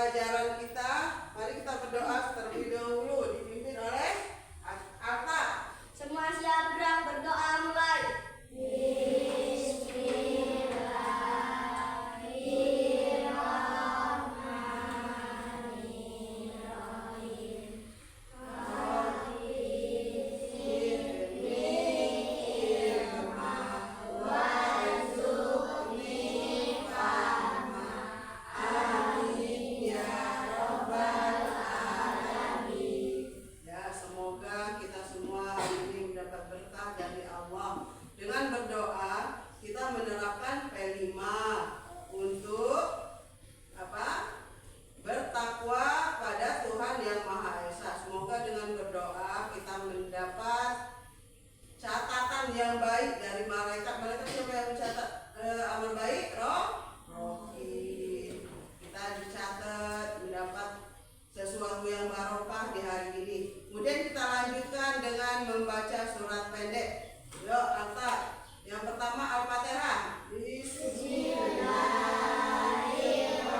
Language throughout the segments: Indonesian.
pelajaran kita. Mari kita berdoa terlebih dahulu dipimpin oleh Alta. Semua siap gerak, berdoa mulai. Dengan berdoa kita menerapkan P5 untuk bertakwa pada Tuhan Yang Maha Esa. Semoga dengan berdoa kita mendapat catatan yang baik dari malaikat. Malaikat siapa yang mencatat amal baik? Rohim. Kita dicatat mendapat sesuatu yang barokah di hari ini. Kemudian kita lanjutkan dengan membaca surat pendek. Yuk, Alta. Yang pertama Al-Fatihah. Bismillahirrahmanirrahim.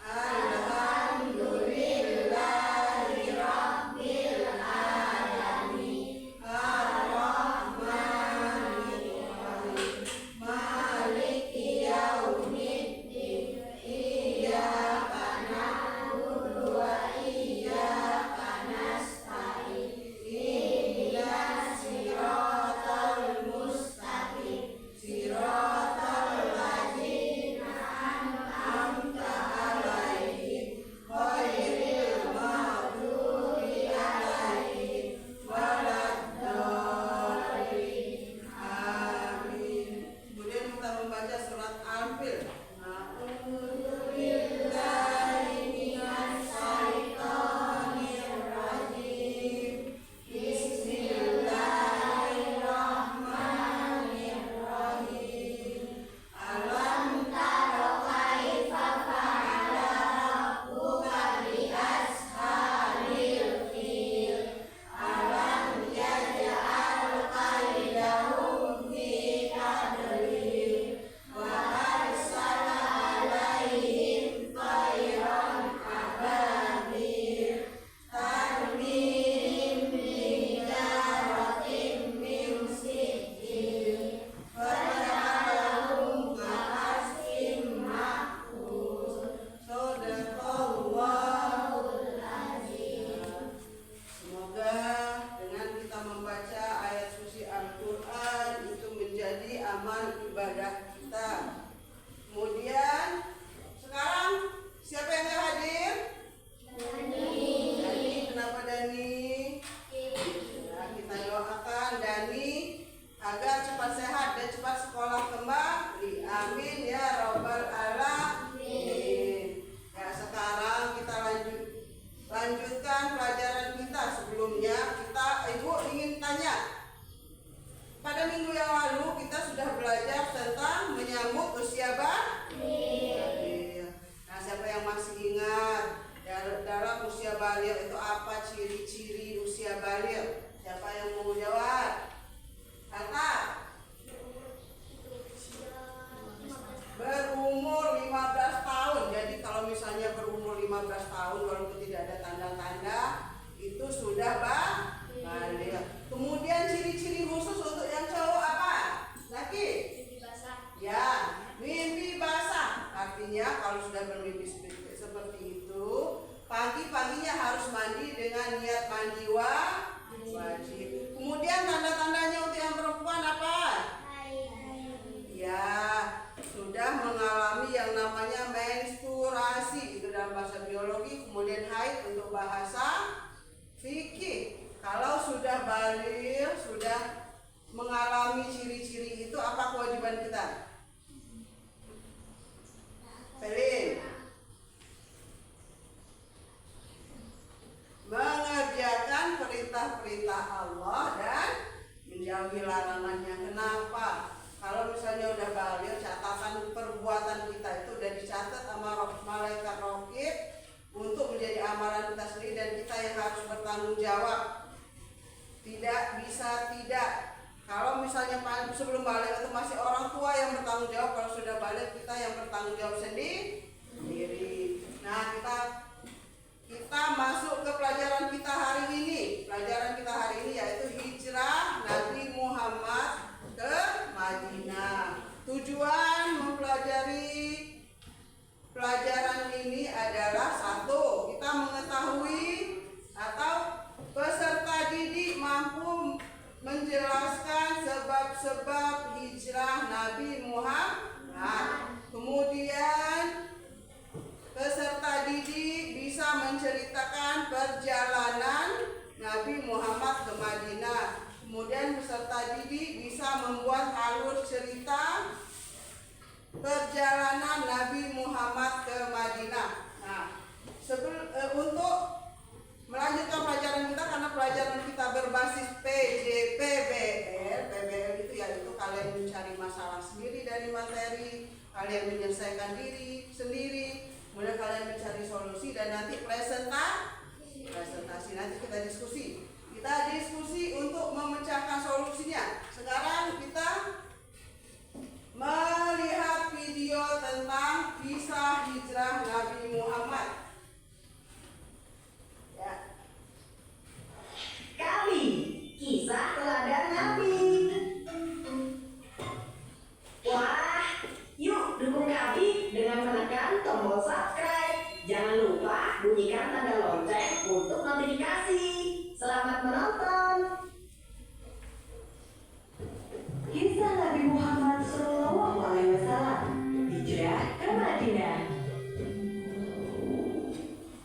Alhamdulillahirabbil alamin. Ar-Rahmanirrahim. Maliki yaumiddin. Iyyaka na'budu wa iyyaka nasta'in. Ihdinas siratal mustaqim. Siratal ladzina an'amta 'alaihim ghairil maghdubi 'alaihim waladdallin. Amin. Kemudian kita membaca surat Al-Fil. A'udzubillahi minas syaitonir rajim. Bismillahirrahmanirrahim. Alam tara kaifa fa'ala rabbuka bi ashabil fil. Alam yaj'al kaidahum fi tadlil. Wa arsala alaihim tayran ababil. Tarmihim bijaratin min sijil. Faja'alahum ka'asfin ma'kul. Shadaqallahul azim. Semoga dengan kita membaca ayat suci Al-Quran itu menjadi amal ibadah kita. Kemudian sekarang siapa yang gak hadir? Dani. Kenapa Dani? Ya, kita doakan Dani agar cepat sehat dan cepat sekolah kembali. Amin ya robbal alamin. Ya, sekarang kita lanjutkan pelajaran kita. Sebelumnya Ibu ingin tanya, pada minggu yang lalu kita sudah belajar tentang menyambut usia baligh. Nah, siapa yang masih ingat dalam usia baligh itu apa ciri-ciri usia baligh? Siapa yang mau jawab? Kata berumur 15 tahun. Jadi kalau misalnya berumur 15 tahun walaupun tidak ada tanda-tanda itu sudah baligh. Kemudian ciri-ciri khusus untuk yang cowok apa? Laki? Mimpi basah. Ya, mimpi basah. Artinya kalau sudah bermimpi seperti itu, pagi-paginya harus mandi dengan niat mandi wajib. Kemudian tanda-tandanya untuk yang perempuan apa? Ya, sudah mengalami yang namanya menstruasi, itu dalam bahasa biologi. Kemudian haid untuk bahasa fikih. Kalau sudah baligh, sudah mengalami ciri-ciri itu, apa kewajiban kita? Pelin. Mengerjakan perintah-perintah Allah dan menjauhi larangannya. Kenapa? Kalau misalnya udah baligh, catatan perbuatan kita itu udah dicatat sama malaikat raqib untuk menjadi amalan kita sendiri dan kita yang harus bertanggung jawab. Tidak bisa tidak. Kalau misalnya sebelum balik itu masih orang tua yang bertanggung jawab, kalau sudah balik kita yang bertanggung jawab sendiri. Nah, kita masuk ke pelajaran kita hari ini. Pelajaran kita hari ini yaitu hijrah Nabi Muhammad ke Madinah. Tujuan mempelajari pelajaran ini adalah satu, kita mengetahui atau peserta didik mampu menjelaskan sebab-sebab hijrah Nabi Muhammad. Kemudian peserta didik bisa menceritakan perjalanan Nabi Muhammad ke Madinah. Kemudian peserta didik bisa membuat alur cerita perjalanan Nabi Muhammad ke Madinah. Nah, untuk melanjutkan pelajaran kita, karena pelajaran kita berbasis PBL itu yaitu kalian mencari masalah sendiri dari materi, kalian menyelesaikan diri sendiri, kemudian kalian mencari solusi dan nanti presentasi nanti kita diskusi untuk memecahkan solusinya. Sekarang kita melihat video tentang kisah hijrah Nabi Muhammad. Ya. Kami, kisah teladan Nabi. Wah, yuk dukung kami dengan menekan tombol subscribe. Jangan lupa bunyikan tanda lonceng untuk notifikasi. Selamat menonton. Kisah Nabi Muhammad SAW, hijrah ke Madinah.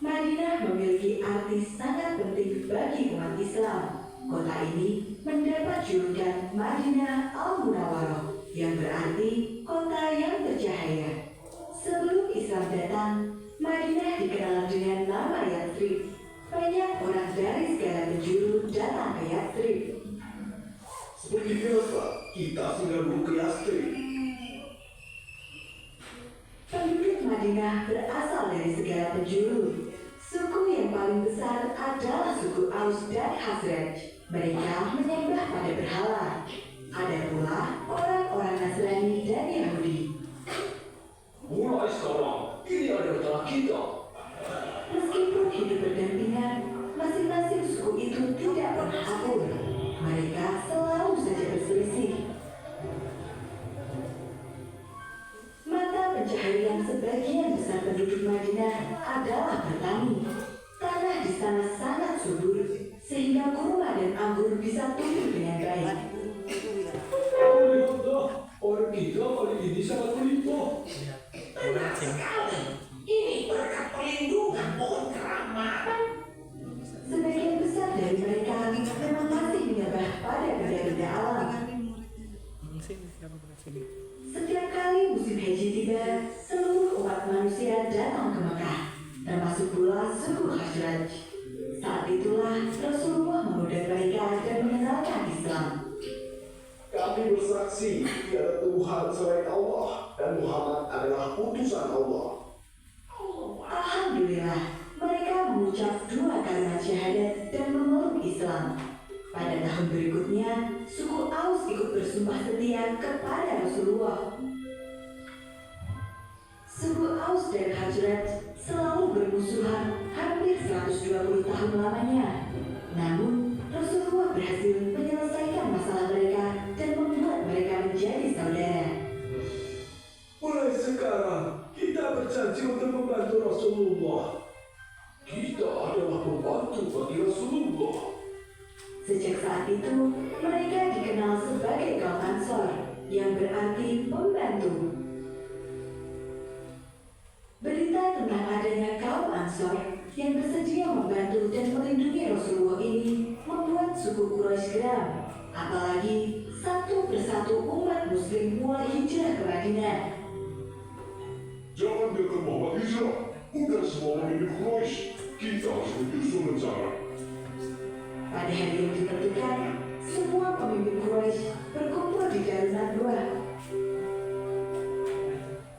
Madinah memiliki arti sangat penting bagi umat Islam. Kota ini mendapat julukan Madinah Al-Munawwarah, yang berarti kota yang bercahaya. Sebelum Islam datang, Madinah dikenal dengan nama Yathrib. Banyak orang dari segala penjuru datang ke Yathrib. Seperti biasa, kita singgah dulu ke Yathrib. Penduduk Madinah berasal dari segala penjuru. Suku yang paling besar adalah suku Aus dan Khazraj. Mereka menyembah pada berhala. Ada pula orang-orang Nasrani dan Yahudi. Mulai sekarang, ini adalah tanah kita. Meskipun hidup berdampingan, masing-masing suku itu tidak pernah akur. Mereka selalu saja berselisih. Mata pencaharian sebagian besar penduduk Madinah adalah bertani. Tanah di sana sangat subur, sehingga kurma dan anggur bisa tumbuh dengan baik. Lihatlah, orang kita kali ini sangat melimpah. Benar sekali. Ini berkat perlindungan pohon keramat. Sebagian besar dari mereka memang masih menyembah pada benda-benda alam. Setiap kali musim haji tiba, seluruh umat manusia datang ke Mekah, termasuk pula suku Khazraj. Saat itulah Rasulullah mengundang mereka dan mengenalkan Islam. Kami bersaksi tiada Tuhan selain Allah dan Muhammad adalah utusan Allah. Alhamdulillah, mereka mengucap 2 kalimat syahadat dan memeluk Islam. Pada tahun berikutnya, suku Aus ikut bersumpah setia kepada Rasulullah. Suku Aus dan Khazraj selalu bermusuhan hampir 120 tahun lamanya. Namun, Rasulullah berhasil menyelesaikan masalah mereka dan membuat mereka menjadi saudara. Mulai sekarang, kita berjanji untuk membantu Rasulullah. Kita adalah pembantu bagi Rasulullah. Sejak saat itu, mereka dikenal sebagai kaum Ansor, yang berarti pembantu. Berita tentang adanya kaum Ansor yang bersedia membantu dan melindungi Rasulullah ini membuat suku Quraisy geram. Apalagi satu persatu umat Muslim mulai hijrah ke Madinah. Jangan biarkan Muhammad hijrah. Bukan semua pemimpin Quraisy. Kita harus menyusun rencana. Pada hari yang ditentukan, semua pemimpin Quraisy berkumpul di Darun Nadwa.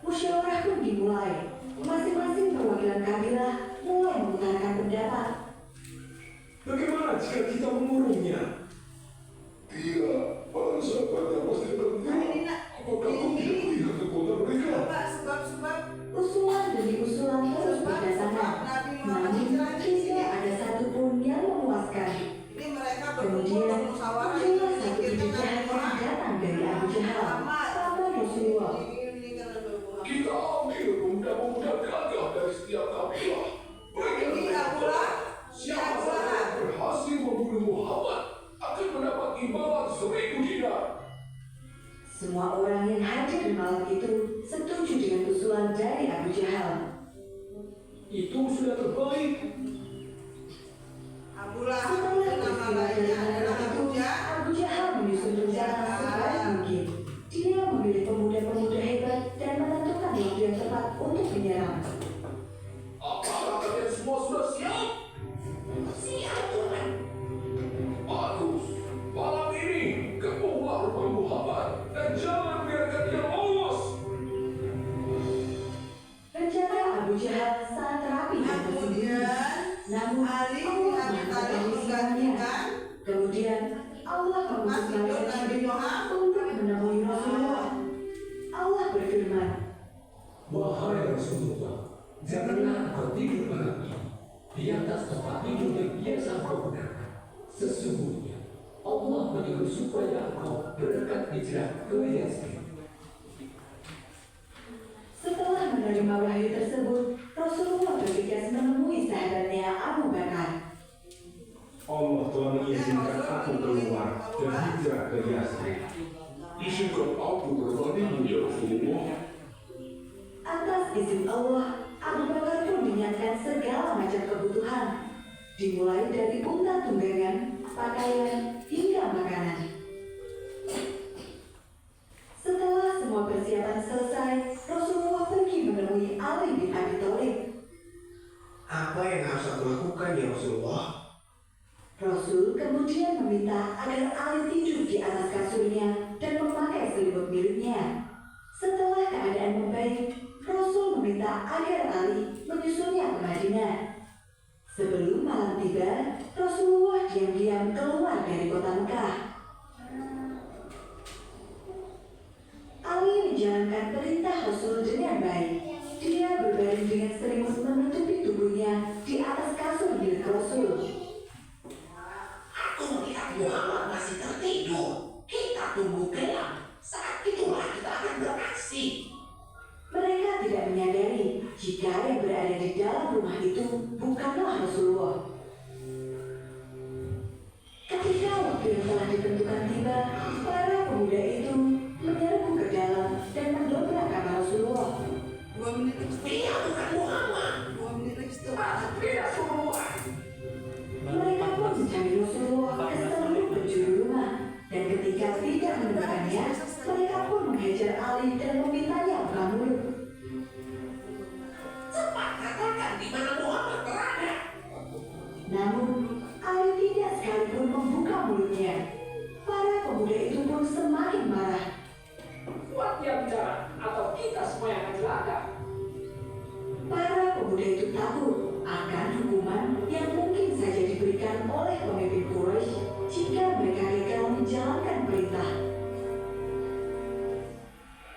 Musyawarah pun dimulai. Masing-masing perwakilan kabilah mulai mengutarakan pendapat. Bagaimana jika kita mengurungnya? Tidak, pada pemuda-pemuda gagah dari setiap kabilah. Ini Abu Lahab. Siapa saja yang berhasil membunuh Muhammad akan mendapat imbalan 1.000 dinar. Semua orang yang hadir di malam itu setuju dengan usulan dari Abu Jahal. Itu sudah terbaik. Abu Lahab Setelah nama peristiwa lainnya dari adalah malam Abu itu, Jahal. Abu Jahal menyusun rencana sebaik mungkin. Dia memilih pemuda-pemuda hebat dan menentukan waktu yang tepat untuk menyerang. Apakah kalian semua sudah siap? Siap, Tuhan. Bagus. Malam ini kepunglah rumah Muhammad dan jangan biarkan dia lolos. Rencana Abu Jahal sangat rapi dan tersembunyi. Kemudian Namun Ali bin Allah Abi Thalib mengetahui semuanya. menggantikan Kemudian Allah mengutus hidup malaikat Nabi Jibril Muhammad. untuk menemui Rasulullah. Allah berfirman, Wahai Rasulullah, janganlah engkau tidur malam ini di atas tempat tidur yang biasa engkau gunakan. Sesungguhnya Allah menyuruh supaya engkau berangkat hijrah ke Yatsrib. setelah menerima wahyu tersebut, Rasulullah bergegas menemui sahabatnya Abu Bakar. Allah telah mengizinkan aku keluar dan hijrah ke Yatsrib. Izinkan aku berbanding ya Rasulullah. Atas izin Allah, Abu Bakar pun menyiapkan segala macam kebutuhan, dimulai dari unta tunggangan, pakaian, hingga makanan. Setelah semua persiapan selesai, Rasulullah pergi menemui Ali bin Abi Thalib. Apa yang harus aku lakukan ya Rasulullah? Rasul kemudian meminta agar Ali tidur di atas kasurnya dan memakai selimut miliknya. Setelah keadaan membaik, Rasul meminta agar Ali menyusunnya ke Madinah. Sebelum malam tiba, Rasulullah diam-diam keluar dari kota Mekah. Ali menjalankan perintah Rasul dengan baik. Dia berbaring dengan selimut menutupi tubuhnya di atas kasur milik Rasul. Aku melihat Muhammad masih tertidur. Kita tunggu gelap. Saat itulah kita akan beraksi. Mereka tidak menyadari jika yang berada di dalam rumah itu bukanlah Rasulullah. Ketika waktu yang telah ditentukan tiba, para pemuda itu menyerbu ke dalam dan mendobrak kamar Rasulullah. 2 menit lagi. Dia bukan Muhammad. 2 menit lagi. Tidak semua. Mereka pun mencari Rasulullah ke seluruh penjuru rumah, dan ketika tidak menemukannya, mereka pun menghajar Ali dan memintanya buka mulut. Cepat katakan di mana Muhammad berada. Namun, Ali tidak sekalipun membuka mulutnya. Para pemuda itu pun semakin marah. Buat dia bicara, atau kita semua yang akan celaka. Para pemuda itu takut akan hukuman yang mungkin saja diberikan oleh pemimpin Quraisy jika mereka gagal menjalankan perintah.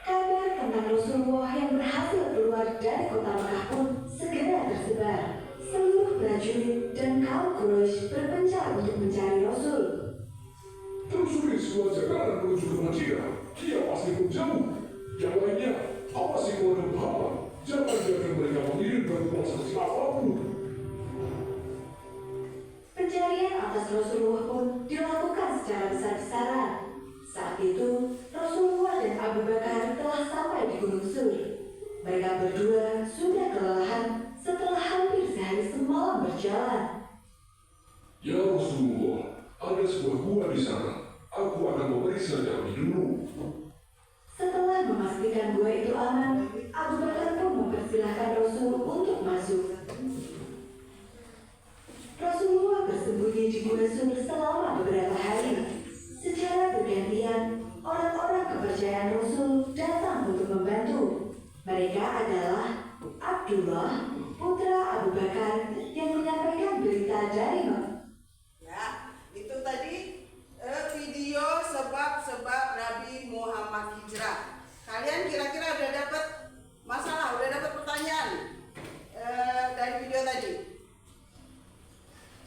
Kabar tentang Rasulullah yang berhasil keluar dari kota Mekah pun segera tersebar. Seluruh prajurit dan kaum Quraisy berpencar untuk mencari Rasul. Telusuri semua jalanan menuju ke Madinah. Dia pasti pun jauh. Yang lainnya, awasi keluarga Muhammad. Jangan biarkan mereka mengirim bantuan seperti apapun. Pencarian atas Rasulullah pun dilakukan secara besar-besaran. Saat itu, Rasulullah dan Abu Bakar telah sampai di Gunung Sur. Mereka berdua sudah kelelahan setelah hampir sehari semalam berjalan. Ya Rasulullah, ada sebuah gua di sana. Aku akan memeriksanya lebih dulu. Setelah memastikan gua itu aman, Abu Bakar pun mempersilahkan Rasul untuk masuk. Rasulullah bersembunyi di Gua Sur selama beberapa hari. Secara bergantian, orang-orang kepercayaan Rasul datang untuk membantu. Mereka adalah Abdullah, putra Abu Bakar, yang menyampaikan berita dari Ya, itu tadi video sebab-sebab Nabi Muhammad hijrah. Kalian kira-kira udah dapat masalah, udah dapat pertanyaan dari video tadi?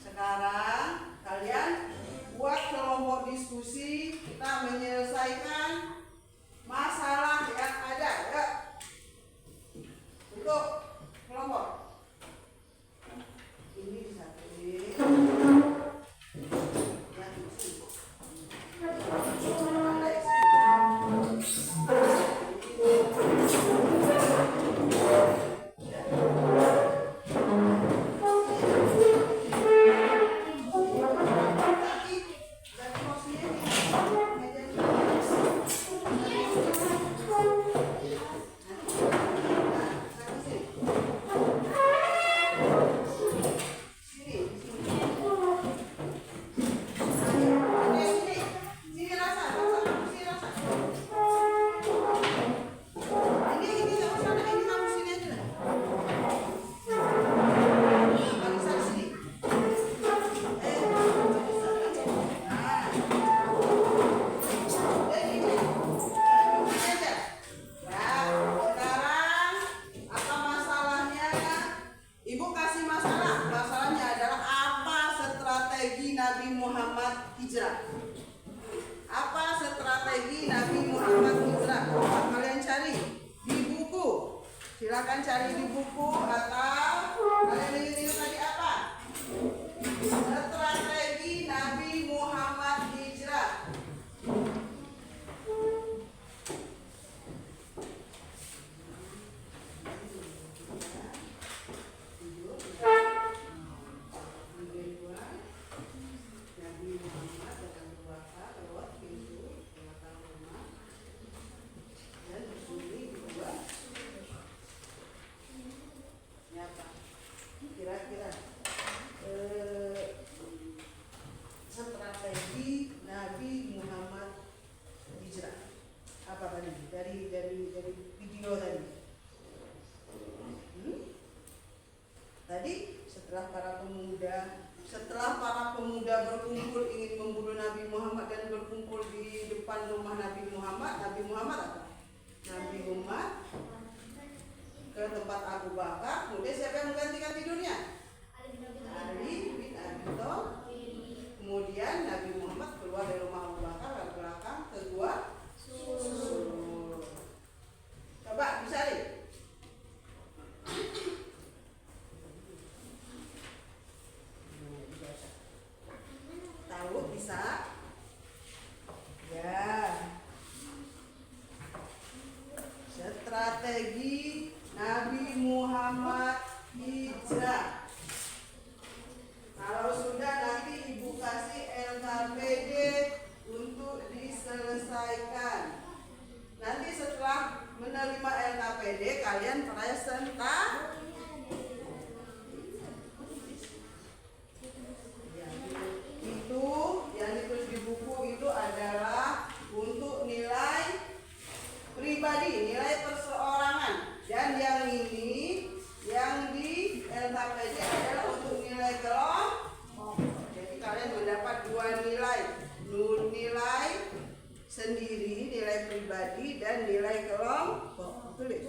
Sekarang kalian buat kelompok diskusi, kita menyelesaikan masalah yang ada. Ya. untuk kelompok. Ini disatuin. Yang isi. Ada isi. Nabi Muhammad hijrah. Apa strategi Nabi Muhammad hijrah? Coba kalian cari di buku. Silakan cari di buku atau kalian ingat tadi apa? Strategi Nabi Muhammad hijrah. Kira-kira strategi Nabi Muhammad hijrah apa tadi dari video tadi? Tadi setelah para pemuda berkumpul ingin membunuh Nabi Muhammad dan berkumpul di depan rumah Nabi Muhammad apa? Nabi Muhammad ke tempat Abu Bakar, kemudian siapa yang menggantikan tidurnya? Ali bin Abi Thalib. Kemudian Nabi Muhammad keluar dari rumah Abu Bakar ke belakang ke gua Sur. Coba bisa nih. Tahu bisa? Ya. Strategi Nabi Muhammad hijrah. Kalau sudah nanti ibu kasih LKPD untuk diselesaikan. Nanti setelah menerima LKPD kalian presentasi. Itu yang ditulis di buku itu adalah untuk nilai pribadi, nilai perseorangan. Dan yang ini yang di LKPD adalah untuk nilai kelompok. Jadi kalian mendapat dua nilai, nilai sendiri, nilai pribadi dan nilai kelompok. Tulis.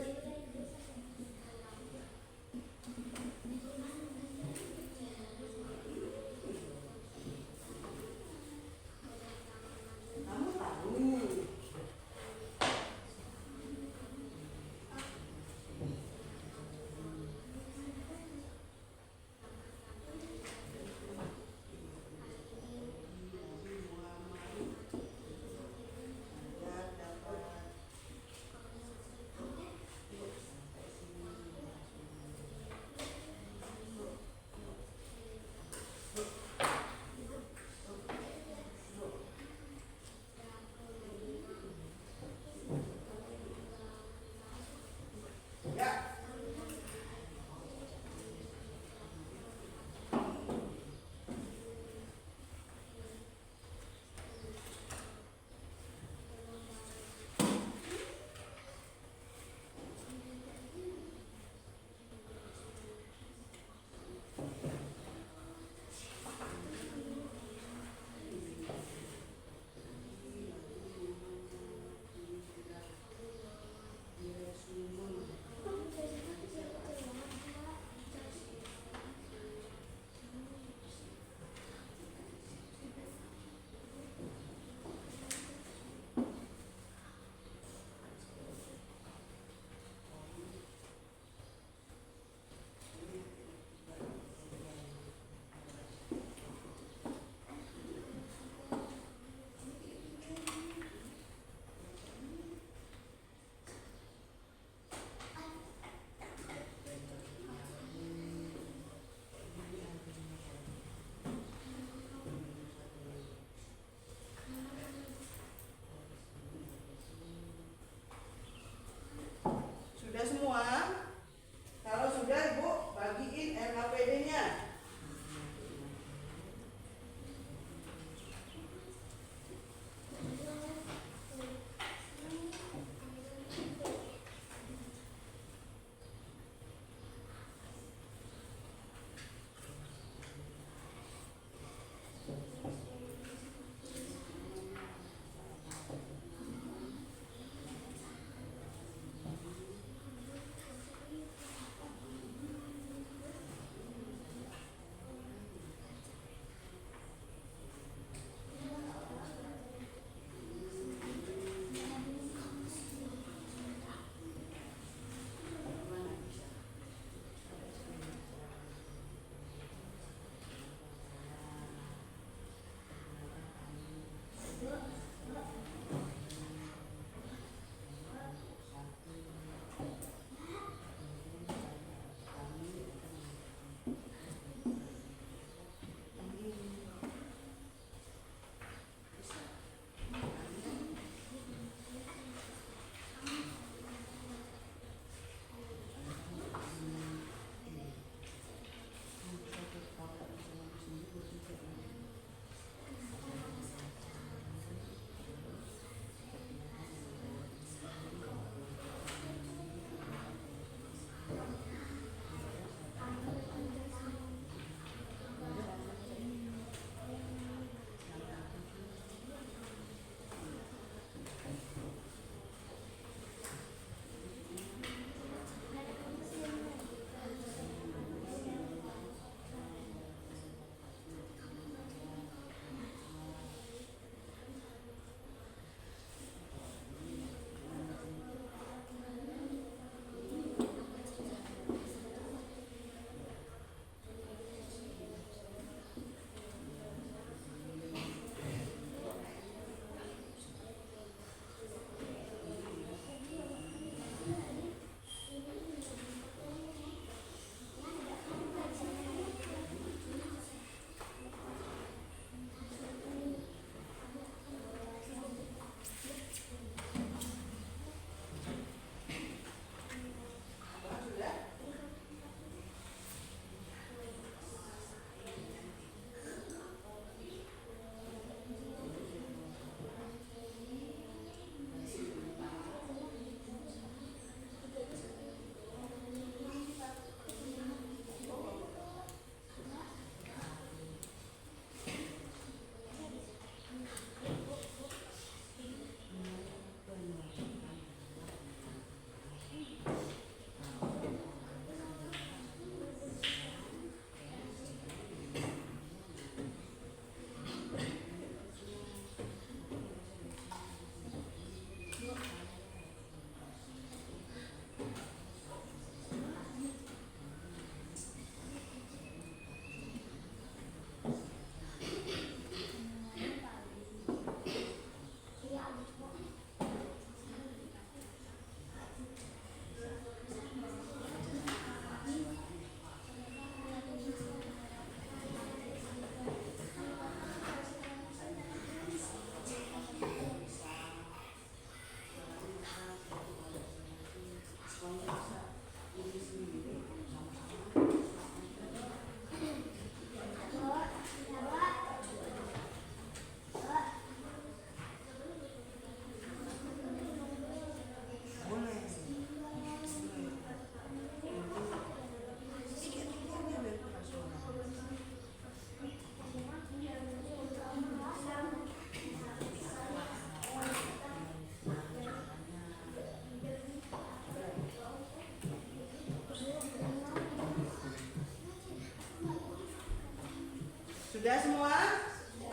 Sudah semua?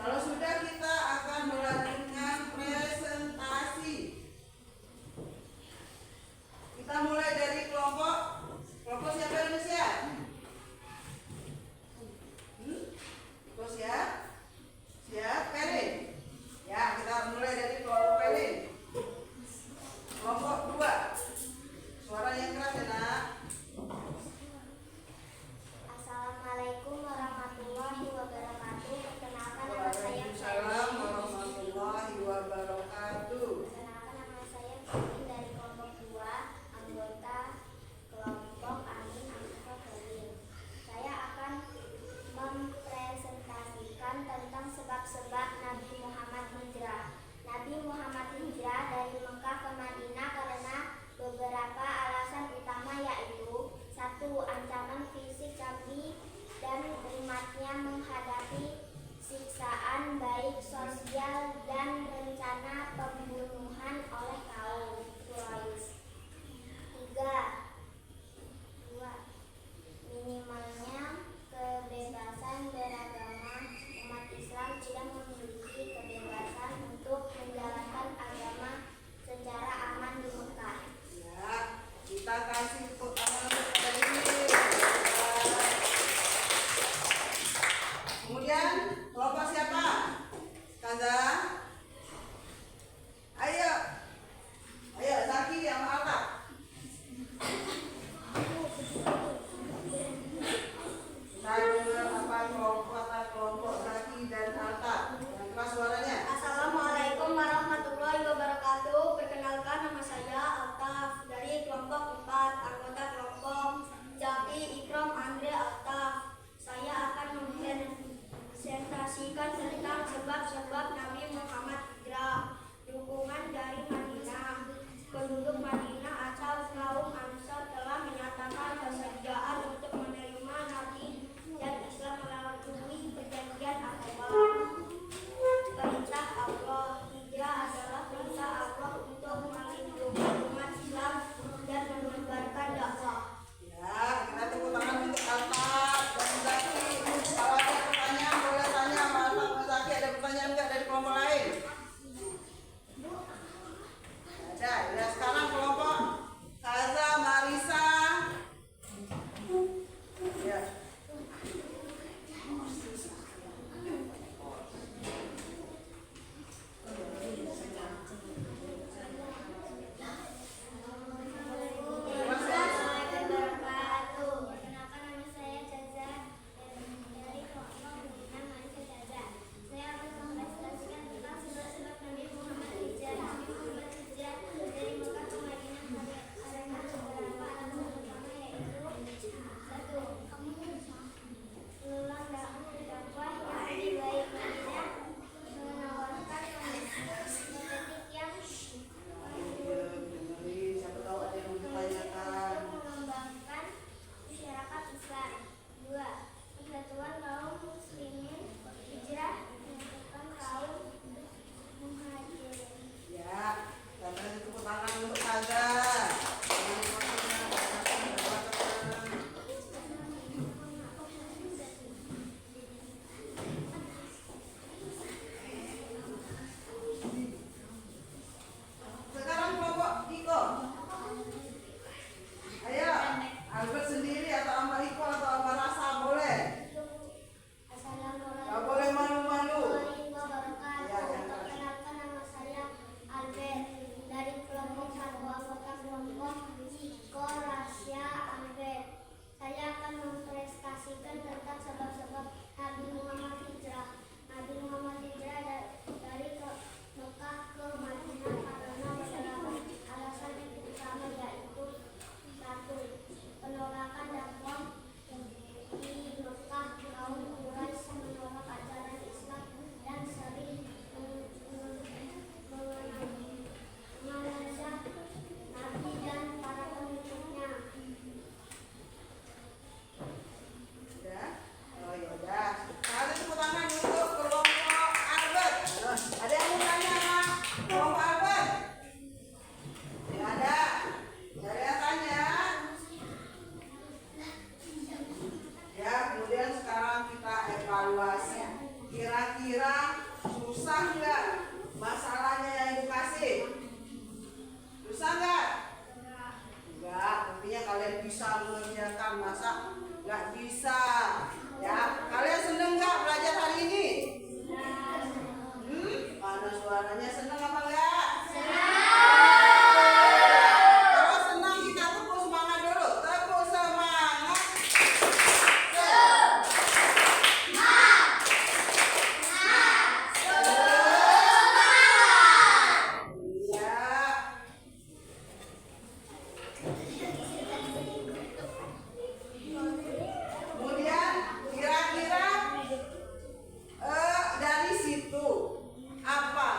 Kalau sudah, kita akan melanjutkan presentasi. Kita mulai dari kelompok siapa Indonesia? Kelompok siap? Siap, Pelin. Ya, kita mulai dari kelompok Pelin. Kelompok 2. Suara yang keras ya, Nak. Assalamualaikum warahmatullahi wabarakatuh. Perkenalkan nama saya Waalaikumsalam warahmatullahi wabarakatuh. Perkenalkan nama saya Pelin dari kelompok 2, anggota kelompok Amin Afrika Pelin. Saya akan mempresentasikan tentang sebab-sebab Nabi Muhammad hijrah. Nabi Muhammad hijrah dari Mekah ke Madinah karena beberapa alasan utama, yaitu 1. Ancaman fisik Nabi dan umatnya menghadapi siksaan baik sosial dan rencana pembunuhan oleh kaum Quraisy. 2. Minimalnya kebebasan beragama. Umat Islam tidak memiliki kebebasan untuk menjalankan agama secara aman di Mekah. Ya, kita kasih tepuk tangan kepada ini. Kemudian kelompok siapa? Kanza? belajarkan, masa nggak bisa? Ya, kalian seneng nggak belajar hari ini? Mana suaranya, seneng apa enggak? Kalau senang kita tepuk semangat dulu, tepuk semangat. Kemudian kira-kira dari situ apa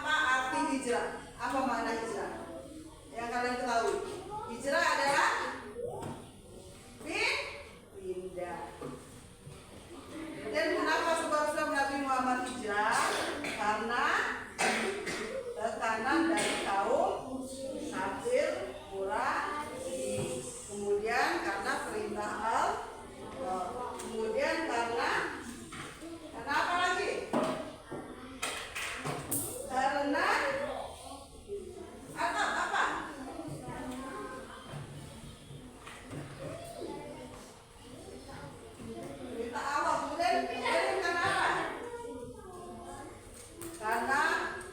arti hijrah? Apa makna hijrah? Yang kalian ketahui? Hijrah adalah pindah. Dan kenapa sebab Nabi Muhammad hijrah? Karena tekanan dari kaum kafir Quraisy. Kemudian karena perintah Allah. Kemudian karena apa lagi? Karena atau apa? Perintah Allah. Kemudian karena apa? Karena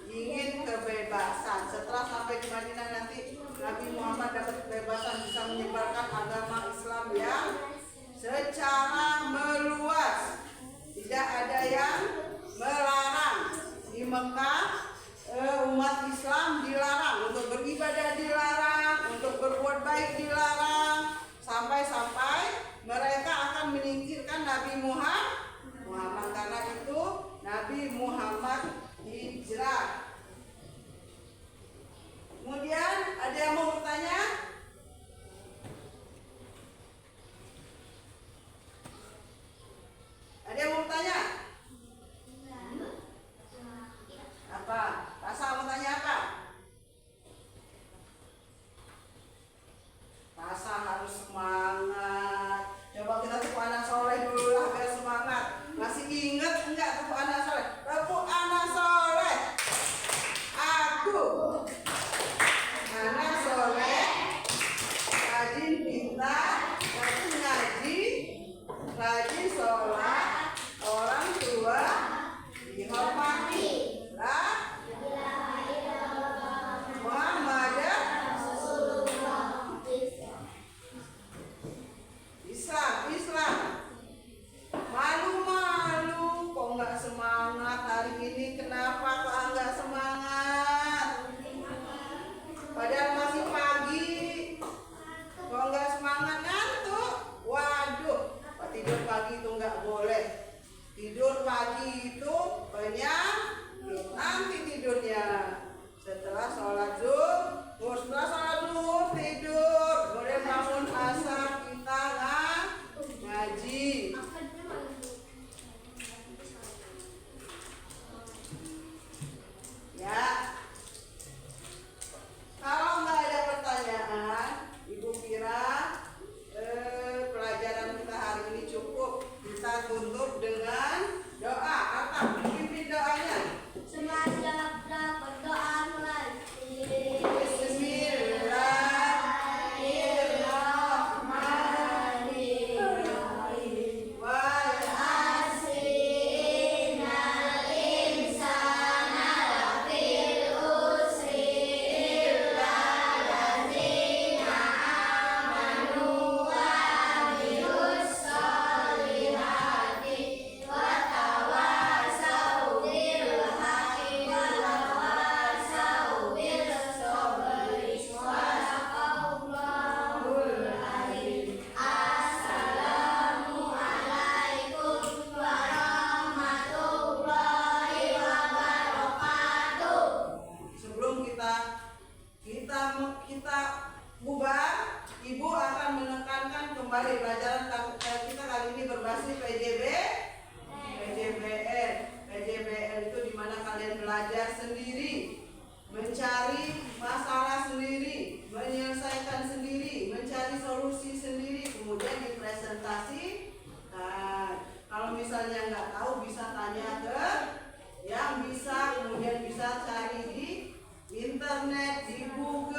ingin kebebasan. Setelah sampai di Madinah nanti Nabi Muhammad dapat kebebasan, bisa menyebarkan agama Islam yang secara meluas. Tidak ada yang melarang. Di Mekah umat Islam dilarang untuk beribadah, dilarang untuk berbuat baik, dilarang, sampai mereka akan menyingkirkan Nabi Muhammad. Karena itu Nabi Muhammad hijrah. Kemudian ada yang mau bertanya? Ada yang mau bertanya? Apa? Rasa mau tanya apa? Rasa harus semangat. Coba kita tepuk anak soleh dulu lah biar semangat. Masih inget enggak tepuk anak soleh? Tepuk anak soleh. Aku anak soleh, rajin pintar, rajin ngaji, rajin sholat, orang tua dihormati. Muhammad Islam. Malu-malu kok nggak semangat hari ini? Kenapa kok nggak semangat? Padahal masih pagi. Kok nggak semangat, ngantuk? Waduh, tidur pagi itu nggak boleh. Tidur pagi itu penyakit. Nanti tidurnya setelah sholat zuhur, tidur. Boleh bangun asar kita ngaji. Ya. Kalau nggak ada pertanyaan, Ibu kira pelajaran kita hari ini cukup. Kita tutup dengan doa. Apa? Pimpin doanya. Bismillahirrahmanirrahim. Wal asri innal insana lafil khusri illa allazina amanu wa amilus solihati wa tawasau bil haqqi wa tawasau bis sabri. Sadaqallahul azim. Assalamu alaikum warahmatullahi wabarakatuh. Sebelum kita bubar, Ibu akan menekankan kembali pelajaran kita kali ini berbasis PJBL. PJBL itu dimana kalian belajar sendiri, mencari masalah sendiri, menyelesaikan sendiri, mencari solusi sendiri, kemudian dipresentasikan. Kalau misalnya nggak tahu bisa tanya ke yang bisa, kemudian bisa cari di internet, di Google.